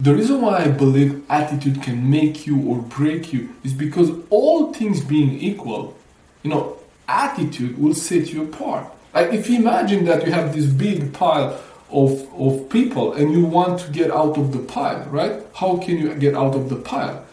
The reason why I believe attitude can make you or break you is because all things being equal, attitude will set you apart. Like if you imagine that you have this big pile of people and you want to get out of the pile, right? How can you get out of the pile?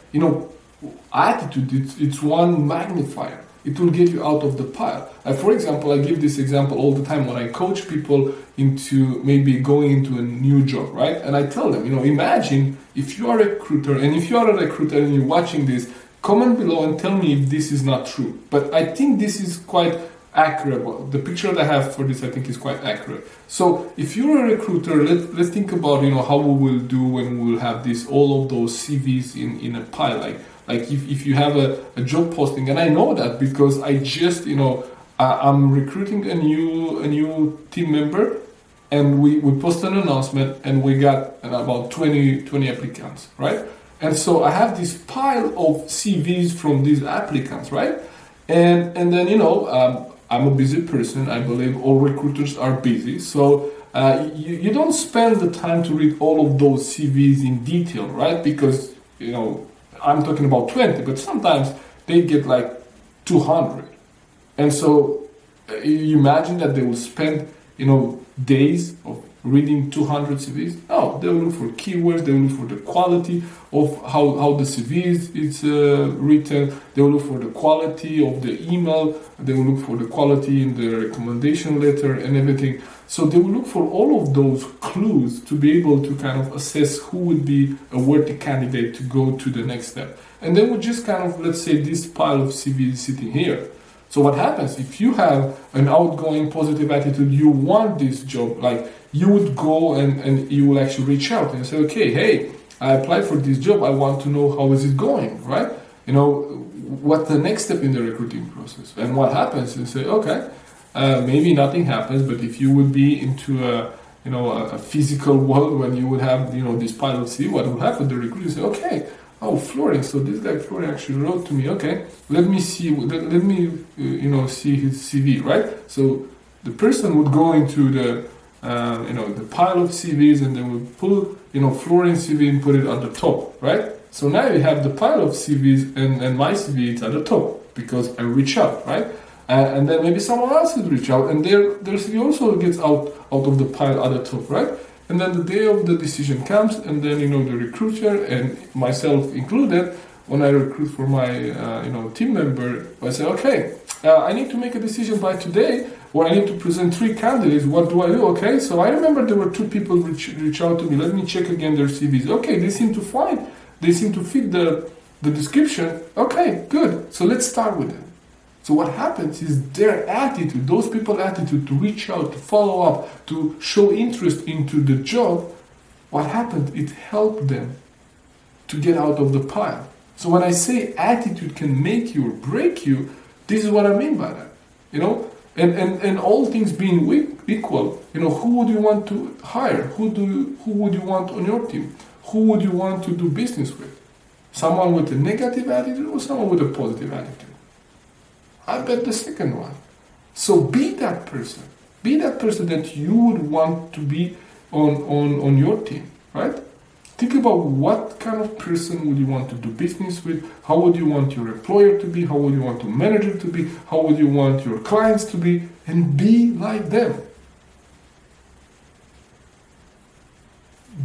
Attitude, it's one magnifier. It will get you out of the pile. For example, I give this example all the time when I coach people into maybe going into a new job, right? And I tell them, imagine if you are a recruiter, and if you are a recruiter and you're watching this, comment below and tell me if this is not true. But I think this is quite accurate. Well, the picture that I have for this, I think, is quite accurate. So if you're a recruiter, let's think about, how we will do when we will have all of those CVs in a pile, like if you have a job posting, and I know that because I just, I'm recruiting a new team member, and we post an announcement, and we got about 20 applicants, right? And so I have this pile of CVs from these applicants, right? And then, I'm a busy person. I believe all recruiters are busy. So you don't spend the time to read all of those CVs in detail, right? Because, I'm talking about 20, but sometimes they get like 200. And so you imagine that they will spend, days of reading 200 CVs. No, they will look for keywords, they will look for the quality of how the CV is written, they will look for the quality of the email, they will look for the quality in the recommendation letter and everything. So they will look for all of those clues to be able to kind of assess who would be a worthy candidate to go to the next step. And then we just kind of, let's say, this pile of CVs sitting here. So what happens if you have an outgoing positive attitude, you want this job, like you would go and you will actually reach out and say, okay, hey, I applied for this job, I want to know how is it going, right? What's the next step in the recruiting process? And what happens is say, okay, maybe nothing happens, but if you would be into a physical world when you would have, this pile of CV, what would happen? The recruiter say, okay, oh, Florian, so this guy Florian actually wrote to me, okay, let me see see his CV, right? So the person would go into the pile of CVs, and then would pull, Florian's CV and put it at the top, right? So now you have the pile of CVs, and my CV is at the top because I reach out, right? And then maybe someone else would reach out, and their CV also gets out of the pile at the top, right? And then the day of the decision comes, and then the recruiter and myself included, when I recruit for my team member, I say, okay, I need to make a decision by today, or I need to present 3 candidates. What do I do? Okay, so I remember there were 2 people reach out to me. Let me check again their CVs. Okay, they seem to fit the description. Okay, good. So let's start with them. So what happens is their attitude, those people's attitude to reach out, to follow up, to show interest into the job, what happened? It helped them to get out of the pile. So when I say attitude can make you or break you, this is what I mean by that. And all things being equal, who would you want to hire? Who would you want on your team? Who would you want to do business with? Someone with a negative attitude or someone with a positive attitude? I bet the second one. So be that person. Be that person that you would want to be on your team, right? Think about what kind of person would you want to do business with, how would you want your employer to be, how would you want your manager to be, how would you want your clients to be, and be like them.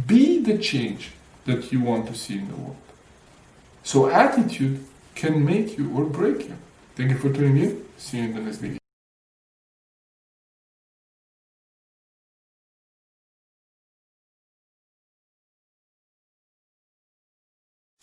Be the change that you want to see in the world. So attitude can make you or break you. Thank you for tuning in. See you in the next video.